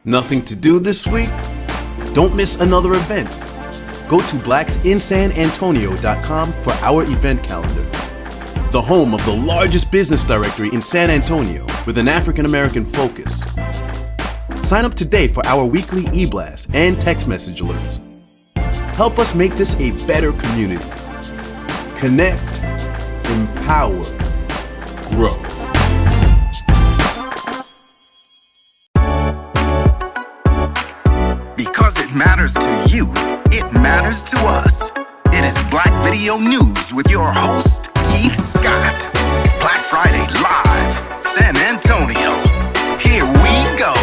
Nothing to do this week? Don't miss another event. Go to blacksinsanantonio.com for our event calendar. The home of the largest business directory in San Antonio with an African American focus. Sign up today for our weekly e-blast and text message alerts. Help us make this a better community. Connect, empower, grow. Because it matters to you, it matters to us. It is Black Video News with your host, Keith Scott. Black Friday Live, San Antonio. Here we go.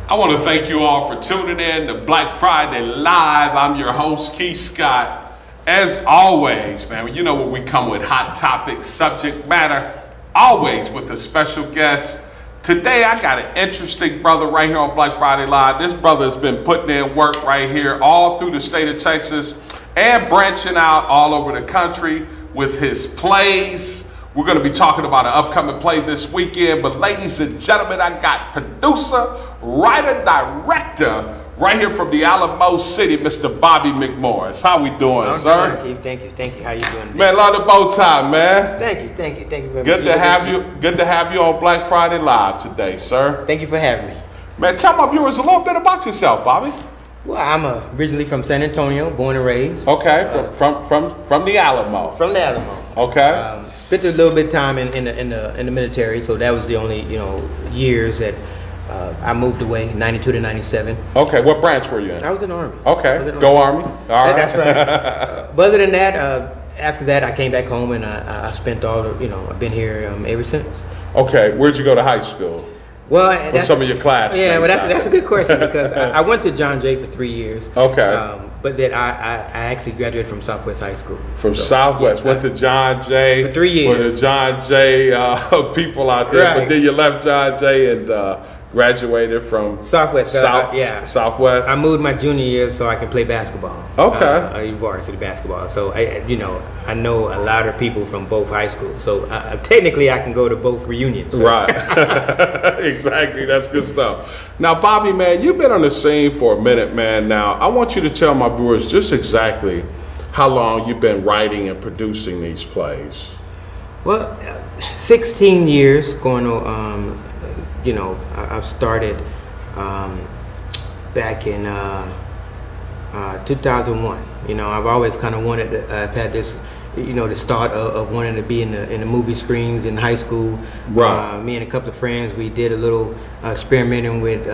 I want to thank you all for tuning in to Black Friday Live. I'm your host, Keith Scott. As always, man, you know when we come with hot topics, subject matter, always with a special guest. Today, I got an interesting brother right here on Black Friday Live. This brother has been putting in work right here all through the state of Texas and branching out all over the country with his plays. We're going to be talking about an upcoming play this weekend. But ladies and gentlemen, I got producer, writer, director, right here from the Alamo City, Mr. Bobby McMorris. How we doing, sir? Thank you. How you doing today? Man, love the bow tie, man. Thank you very Good much. to have you on Black Friday Live today, sir. Thank you for having me. Man, tell my viewers a little bit about yourself, Bobby. Well, I'm originally from San Antonio, born and raised. Okay, from the Alamo. From the Alamo. Okay. Spent a little bit of time in the military, so that was the only years that I moved away, 92 to 97. Okay, what branch were you in? I was in the Army. Okay, go Army. All right. That's right. But other than that, after that, I came back home and I spent I've been here ever since. Okay, where'd you go to high school? Well, With some of your classmates. Yeah, well, that's a good question because I went to John Jay for 3 years. Okay. But then I actually graduated from Southwest High School. From Southwest, went to John Jay. For 3 years. For the John Jay people out there. Right. But then you left John Jay and graduated from Southwest. Southwest. I moved my junior year so I can play basketball. Okay. Varsity basketball. So I know a lot of people from both high schools. So technically I can go to both reunions. So. Right. Exactly. That's good stuff. Now, Bobby, man, you've been on the scene for a minute, man. Now, I want you to tell my viewers just exactly how long you've been writing and producing these plays. Well, 16 years going on. I've started back in 2001. I've always kind of wanted to, I've had this, the start of wanting to be in the movie screens in high school. Right. Me and a couple of friends, we did a little experimenting with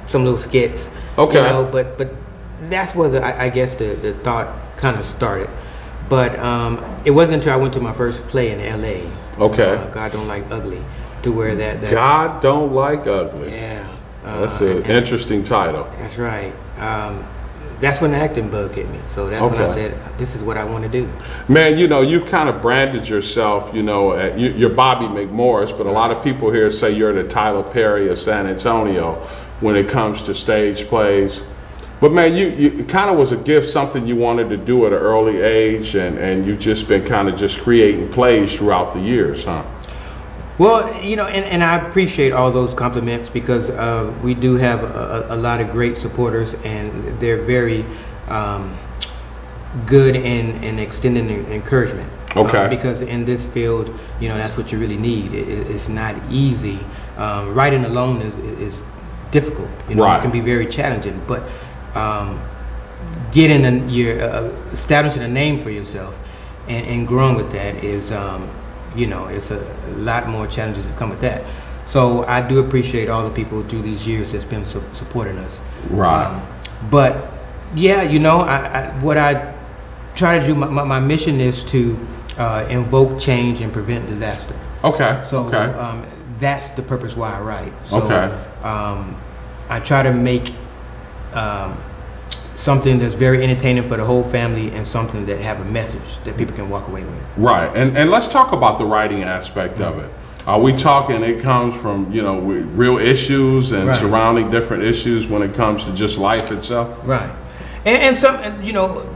some little skits. Okay. But that's where I guess the thought kind of started. But it wasn't until I went to my first play in L.A. Okay. God Don't Like Ugly. To where that God Don't Like Ugly. Yeah. That's an interesting title. That's right. That's when the acting bug hit me. So that's when I said, this is what I want to do. Man, you've kind of branded yourself, you're Bobby McMorris, but a lot of people here say you're the Tyler Perry of San Antonio when it comes to stage plays. But man, you kind of was a gift, something you wanted to do at an early age, and you've just been kind of just creating plays throughout the years, huh? Well, and I appreciate all those compliments because we do have a lot of great supporters, and they're very good in extending encouragement. Okay. Because in this field, that's what you really need. It's not easy. Writing alone is difficult. Right. It can be very challenging, but getting establishing a name for yourself and growing with that is. It's a lot more challenges that come with that. So I do appreciate all the people through these years that's been supporting us. Right. But yeah, what I try to do, my mission is to invoke change and prevent disaster. Okay. So that's the purpose why I write. So okay. I try to make something that's very entertaining for the whole family and something that have a message that people can walk away with. Right, and let's talk about the writing aspect of it. Are we talking it comes from, real issues and surrounding different issues when it comes to just life itself? Right. And some,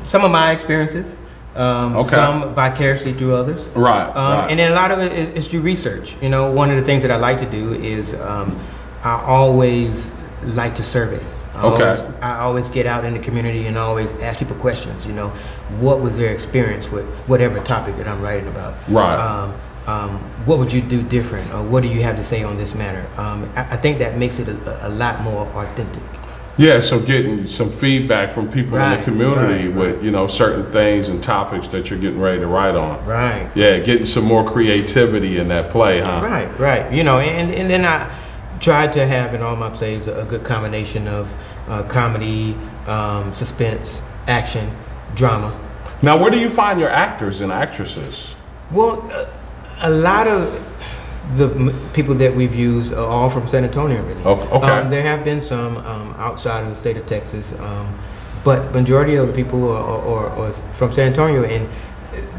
some of my experiences, some vicariously through others. Right. And then a lot of it is through research. You know, one of the things that I like to do is I always like to survey. I always get out in the community and always ask people questions. You know, what was their experience with whatever topic that I'm writing about? Right. What would you do different, or what do you have to say on this matter? I think that makes it a lot more authentic. Yeah, so getting some feedback from people in the community with, you know, certain things and topics that you're getting ready to write on. Right. Yeah, getting some more creativity in that play, huh? Right. You know, and then I tried to have in all my plays a good combination of comedy, suspense, action, drama. Now, where do you find your actors and actresses? Well, a lot of the people that we've used are all from San Antonio, really. Okay. There have been some outside of the state of Texas, but majority of the people are from San Antonio, and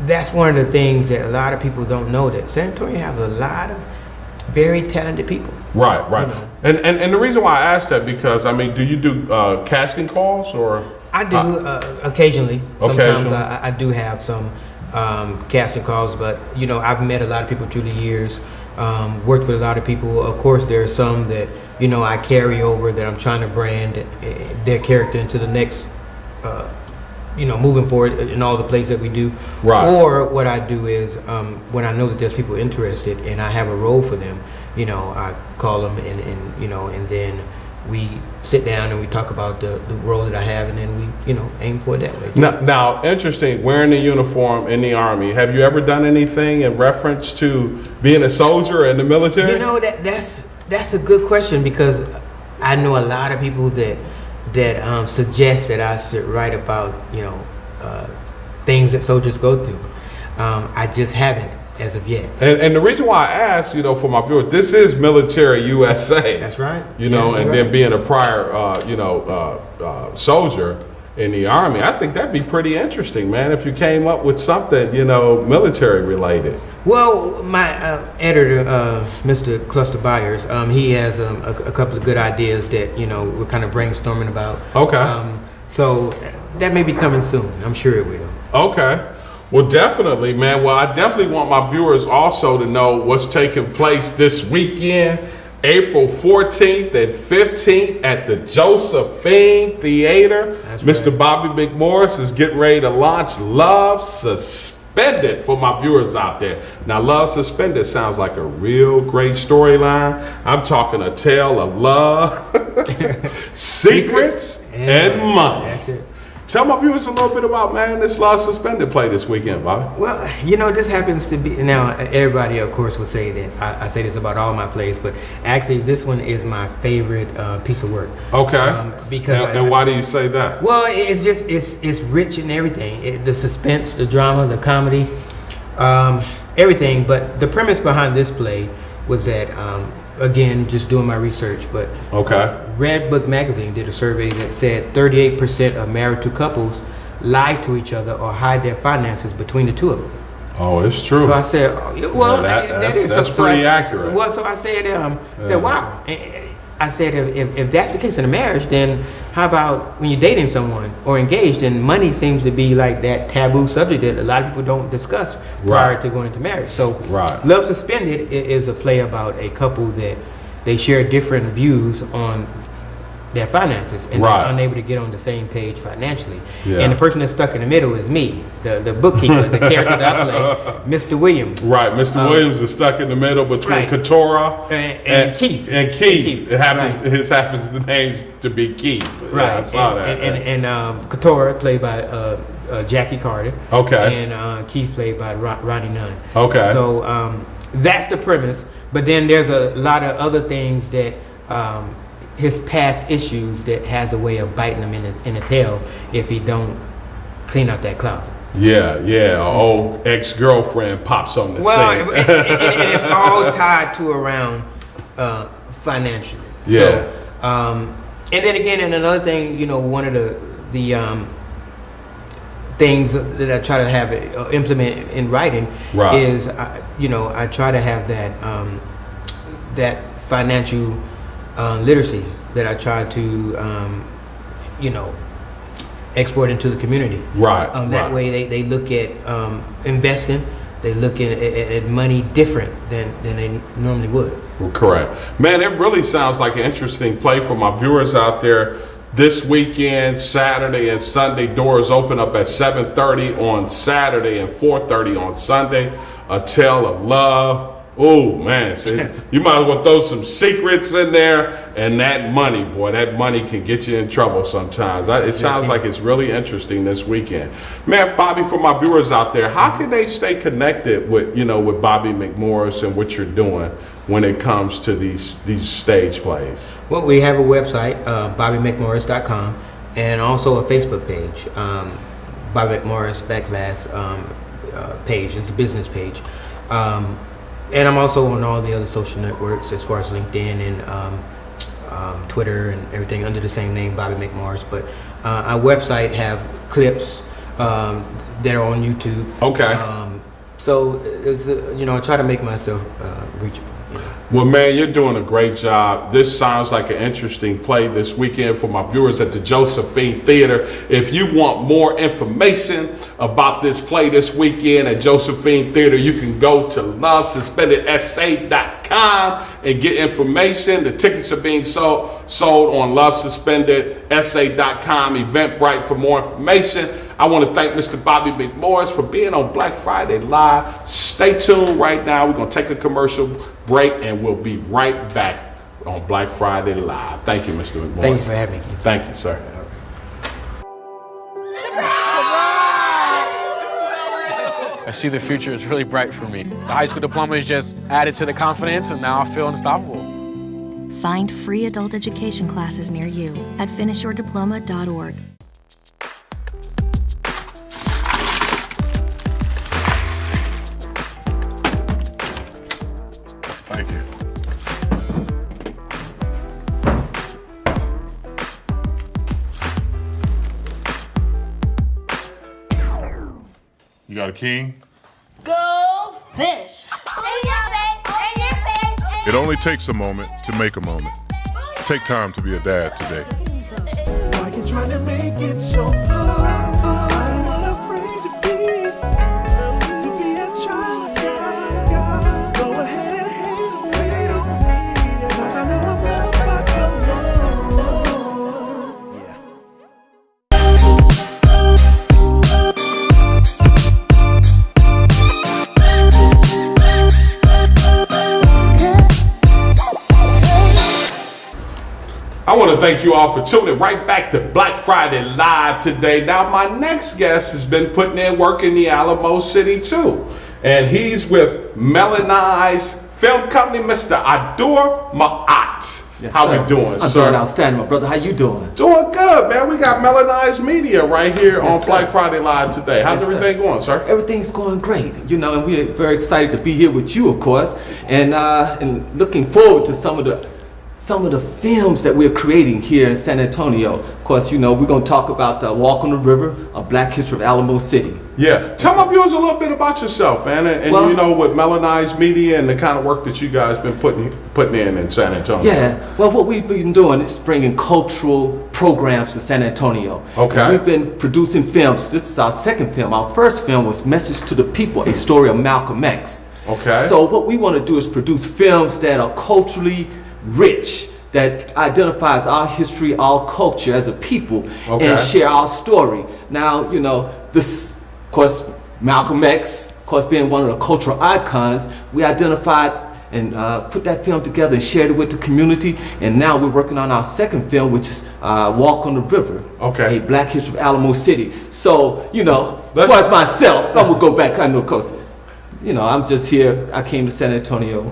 that's one of the things that a lot of people don't know, that San Antonio have a lot of very talented people. Right. You know. And the reason why I asked that, because, I mean, do you do casting calls, or? I do occasionally. Sometimes I do have some casting calls, but, you know, I've met a lot of people through the years. Worked with a lot of people. Of course, there are some that, you know, I carry over that I'm trying to brand their character into the next, you know, moving forward in all the plays that we do. Right. Or what I do is, when I know that there's people interested and I have a role for them, you know, I call them and you know, and then we sit down and we talk about the role that I have, and then we, you know, aim for it that way. Now, interesting, wearing the uniform in the Army. Have you ever done anything in reference to being a soldier in the military? You know, that's a good question, because I know a lot of people that suggest that I should write about, you know, things that soldiers go through. I just haven't as of yet. And the reason why I ask, you know, for my viewers, this is Military USA. That's right. You know, and then being a prior, soldier in the Army, I think that'd be pretty interesting, man, if you came up with something, you know, military related. Well, my editor, Mr. Cluster Byers, he has a couple of good ideas that, you know, we're kind of brainstorming about. Okay. So that may be coming soon. I'm sure it will. Okay. Well, definitely, man. Well, I definitely want my viewers also to know what's taking place this weekend, April 14th and 15th at the Josephine Theater. That's Mr. right. Bobby McMorris is getting ready to launch Love Suspended for my viewers out there. Now, Love Suspended sounds like a real great storyline. I'm talking a tale of love, secrets, and money. That's it. Tell my viewers a little bit about, man, this Love Suspended play this weekend, Bobby. Well, you know, this happens to be, now everybody of course will say that I say this about all my plays, but actually this one is my favorite piece of work. Okay. Because and why do you say that? Well, it's just it's rich in everything. The suspense, the drama, the comedy, everything. But the premise behind this play was that, again, just doing my research, but Okay. Red Book magazine did a survey that said 38% of married to couples lie to each other or hide their finances between the two of them. Oh, it's true. So I said, well, that's pretty accurate. Well, so I said, wow. I said, if that's the case in a marriage, then how about when you're dating someone or engaged, and money seems to be like that taboo subject that a lot of people don't discuss prior to going into marriage. So Love Suspended is a play about a couple that they share different views on their finances, and they're unable to get on the same page financially. Yeah. And the person that's stuck in the middle is me, the bookkeeper, the character that I play, Mr. Williams. Right, Mr. Williams is stuck in the middle between Keturah and Keith. And Keith. It happens. His happens the names to be Keith. Right. Yeah, I saw that. And Keturah played by Jackie Carter. Okay. And Keith played by Ronnie Nunn. Okay. So that's the premise. But then there's a lot of other things that his past issues that has a way of biting him in the tail if he don't clean out that closet. Yeah. An old ex-girlfriend pops on the scene. Well, and it's all tied to around financially. Yeah. So, and then again, and another thing, you know, one of the things that I try to have implement in writing is, you know, I try to have that financial literacy that I try to, you know, export into the community. Right. That way they look at investing. They look at money different than they normally would. Correct. Man, it really sounds like an interesting play for my viewers out there. This weekend, Saturday and Sunday, doors open up at 7:30 on Saturday and 4:30 on Sunday. A Tale of Love. Oh man, so you might as well throw some secrets in there, and that money, boy, that money can get you in trouble sometimes. It sounds like it's really interesting this weekend. Man, Bobby, for my viewers out there, how can they stay connected with Bobby McMorris and what you're doing when it comes to these stage plays? Well, we have a website, BobbyMcMorris.com, and also a Facebook page, Bobby McMorris / page. It's a business page. And I'm also on all the other social networks as far as LinkedIn and Twitter and everything under the same name, Bobby McMorris. But our website have clips that are on YouTube. Okay. So it's, I try to make myself reachable. Well, man, you're doing a great job. This sounds like an interesting play this weekend for my viewers at the Josephine Theater. If you want more information about this play this weekend at Josephine Theater, you can go to lovesuspendedsa.com and get information. The tickets are being sold on lovesuspendedsa.com, Eventbrite for more information. I want to thank Mr. Bobby McMorris for being on Black Friday Live. Stay tuned right now. We're going to take a commercial break, and we'll be right back on Black Friday Live. Thank you, Mr. McMorris. Thank you for having me. Thank you, sir. I see the future is really bright for me. The high school diploma is just added to the confidence, and now I feel unstoppable. Find free adult education classes near you at finishyourdiploma.org. Thank you. You got a king? Go fish! It only takes a moment to make a moment. Take time to be a dad today. Why you trying to make it so hard? I'm not afraid to be a child. Go ahead and hate on me, 'cause I know I'm loved by the Lord. Yeah. I want to thank you all for tuning right back to Black Friday Live today. Now, my next guest has been putting in work in the Alamo City too. And he's with Melanized Film Company, Mr. Aundar Maat. Yes, How sir. we doing, I'm sir? doing outstanding, my brother. How you doing? Doing good, man. We got Melanized Media right here Yes, on sir. Black Friday Live today. How's Yes, sir. everything going, sir? Everything's going great, and we're very excited to be here with you, of course, and looking forward to some of the films that we're creating here in San Antonio. Of course, we're going to talk about Walk on the River, A Black History of Alamo City. Yeah. Tell my viewers a little bit about yourself, man, and Well, with Melanized Media and the kind of work that you guys been putting in San Antonio. Yeah, well, what we've been doing is bringing cultural programs to San Antonio. Okay. And we've been producing films. This is our second film. Our first film was Message to the People, a story of Malcolm X. Okay. So what we want to do is produce films that are culturally rich, that identifies our history, our culture as a people, Okay. and share our story. Now, this, of course, Malcolm X, of course, being one of the cultural icons, we identified and put that film together and shared it with the community. And now we're working on our second film, which is Walk on the River, Okay. a Black History of Alamo City. So, as far as myself, I'm gonna go back, of course. I'm just here. I came to San Antonio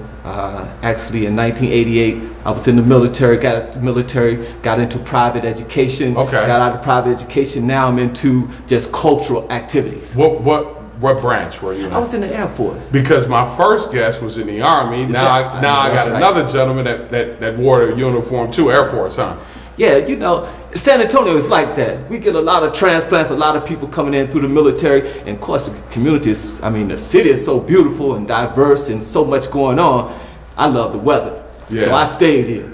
actually in 1988. I was in the military, got out of the military, got into private education. Okay. Got out of private education. Now I'm into just cultural activities. What branch were you in? I was in the Air Force. Because my first guest was in the Army. Now I that's got right. another gentleman that wore the uniform too, Air Force, huh? Yeah, San Antonio is like that. We get a lot of transplants, a lot of people coming in through the military, and of course the communities, the city is so beautiful and diverse and so much going on. I love the weather. So I stayed here.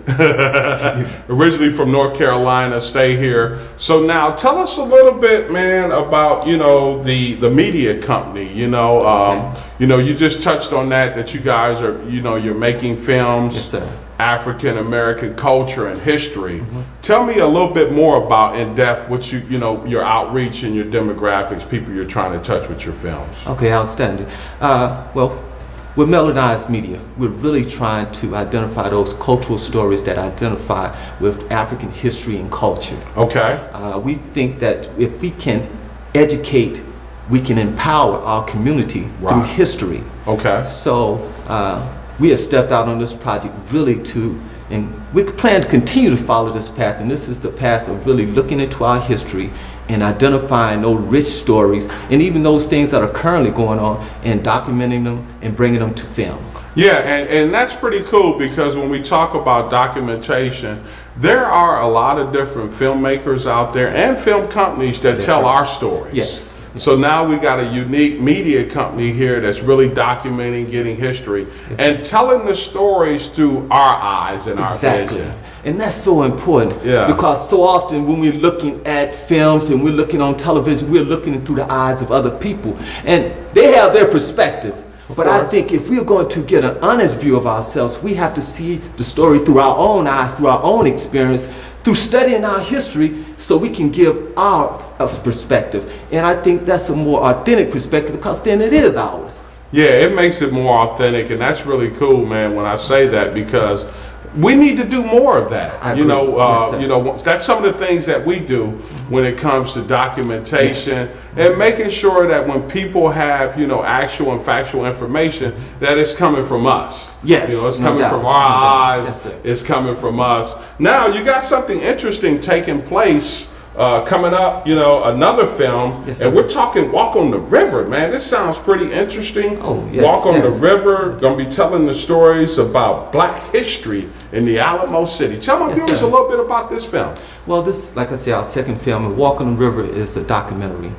Originally from North Carolina, stay here. So now tell us a little bit, man, about, you know, the media company, you know, you know, you just touched on that you guys are, you know, you're making films. Yes, sir. African American culture and history. Tell me a little bit more about in depth what you know, your outreach and your demographics, people you're trying to touch with your films. Okay, outstanding. Well, with Melodized Media, we're really trying to identify those cultural stories that identify with African history and culture. Okay. We think that if we can educate, we can empower our community through history. Okay. So we have stepped out on this project really and we plan to continue to follow this path, and this is the path of really looking into our history and identifying those rich stories and even those things that are currently going on and documenting them and bringing them to film. Yeah, and that's pretty cool, because when we talk about documentation, there are a lot of different filmmakers out there and film companies that tell our stories. Yes. So now we got a unique media company here that's really documenting, getting history, and telling the stories through our eyes and our vision. And that's so important, Yeah. because so often when we're looking at films and we're looking on television, we're looking through the eyes of other people, and they have their perspective. But I think if we're going to get an honest view of ourselves, we have to see the story through our own eyes, through our own experience, through studying our history, so we can give our perspective. And I think that's a more authentic perspective, because then it is ours. Yeah, it makes it more authentic, and that's really cool, man, when I say that, because we need to do more of that. You know, you know, that's some of the things that we do when it comes to documentation and making sure that when people have, you know, actual and factual information, that it's coming from us. Yes, you know, it's coming from our eyes. It's coming from us. Now, you got something interesting taking place. Coming up, you know, another film, and we're talking Walk on the River, man. This sounds pretty interesting. Oh, yes, Walk on the River, gonna be telling the stories about Black history in the Alamo City. Tell my viewers a little bit about this film. Well, this, like I said, our second film, Walk on the River, is a documentary.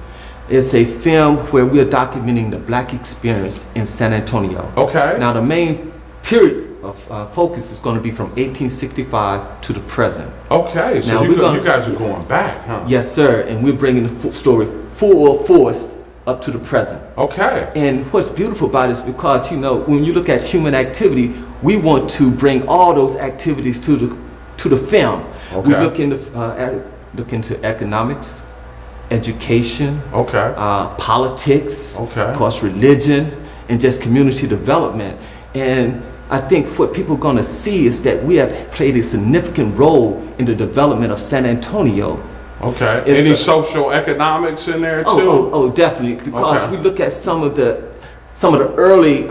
It's a film where we are documenting the Black experience in San Antonio. Okay. Now, the main period of focus is going to be from 1865 to the present. Okay, so now you guys are going back, huh? Yes, sir, and we're bringing the story full force up to the present. Okay. And what's beautiful about it is because, you know, when you look at human activity, we want to bring all those activities to the film. Okay. We look into economics, education, politics, of course, religion, and just community development. And I think what people are going to see is that we have played a significant role in the development of San Antonio. Okay. Any social economics in there too? Oh, definitely. Because we look at some of the early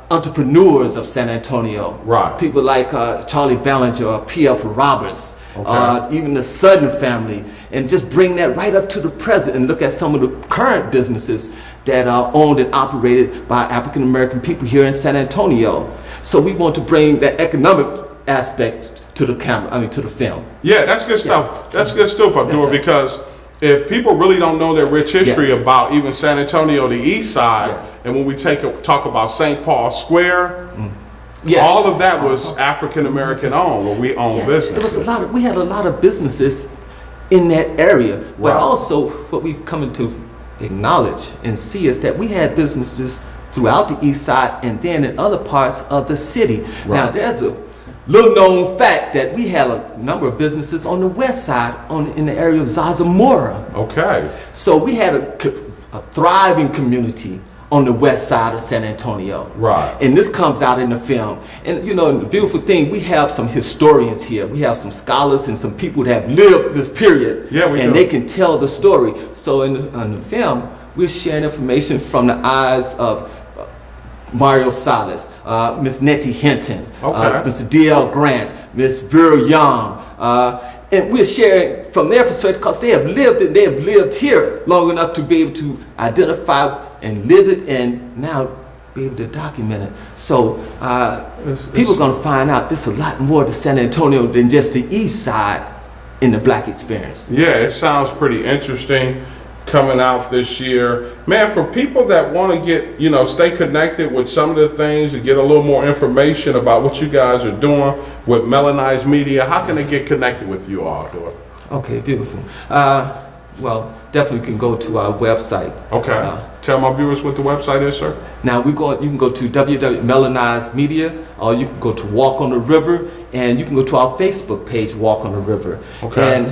entrepreneurs of San Antonio. Right. People like Charlie Ballinger or P.F. Roberts, even the Sutton family, and just bring that right up to the present and look at some of the current businesses that are owned and operated by African American people here in San Antonio. So we want to bring that economic aspect to the to the film. Yeah, that's good stuff. That's good stuff, Abdur, because if people really don't know their rich history about even San Antonio, the east side, and when we talk about St. Paul Square, all of that was African American owned, where we own business. We had a lot of businesses in that area, but also what we've come to acknowledge and see is that we had businesses throughout the east side and then in other parts of the city. Now, there's a little known fact that we had a number of businesses on the west side, in the area of Zazamora. Okay. So we had a thriving community on the west side of San Antonio. Right. And this comes out in the film. And you know, the beautiful thing, we have some historians here. We have some scholars and some people that have lived this period. Yeah, we do. And they can tell the story. So in the film, we're sharing information from the eyes of Mario Salas, Miss Nettie Hinton, Mr. D.L. Grant, Miss Vera Young, and we're sharing from their perspective because they have lived it, they have lived here long enough to be able to identify and live it and now be able to document it. So people are going to find out there's a lot more to San Antonio than just the east side in the Black experience. Yeah, it sounds pretty interesting. coming out this year. Man, for people that want to get, stay connected with some of the things and get a little more information about what you guys are doing with Melanized Media, how can they get connected with you all, Aundar? Okay, beautiful. Well, definitely can go to our website. Okay. Tell my viewers what the website is, sir. Now you can go to www.melanized media, or you can go to Walk on the River, and you can go to our Facebook page, Walk on the River. Okay. And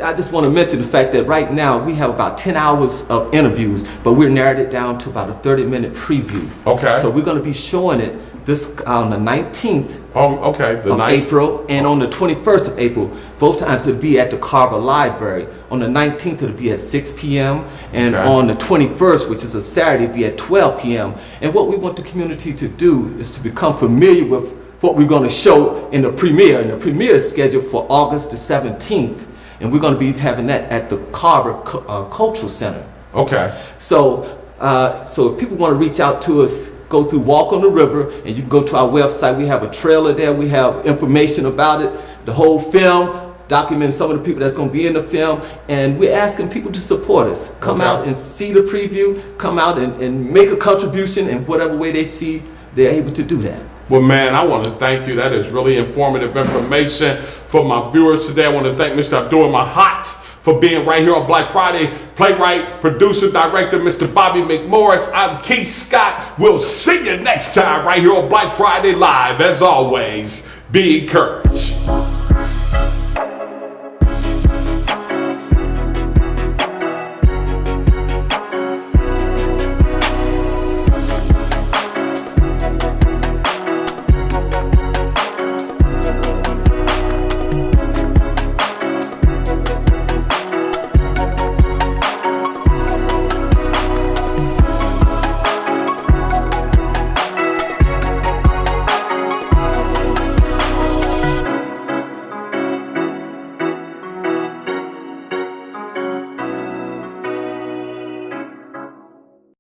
I just want to mention the fact that right now we have about 10 hours of interviews, but we're narrowed it down to about a 30-minute preview. Okay. So we're going to be showing it this on the 19th of April and on the 21st of April. Both times it'll be at the Carver Library. On the 19th it'll be at 6 p.m. and on the 21st, which is a Saturday, it'll be at 12 p.m. And what we want the community to do is to become familiar with what we're going to show in the premiere. And the premiere is scheduled for August the 17th. And we're going to be having that at the Carver Cultural Center. Okay. So if people want to reach out to us, go through Walk on the River, and you can go to our website. We have a trailer there. We have information about it, the whole film, documenting some of the people that's going to be in the film, and we're asking people to support us. Come out and see the preview, come out and make a contribution in whatever way they see they're able to do that. Well, man, I want to thank you. That is really informative information for my viewers today. I want to thank Mr. Abdul Maat for being right here on Black Friday. Playwright, producer, director, Mr. Bobby McMorris. I'm Keith Scott. We'll see you next time right here on Black Friday Live. As always, be encouraged.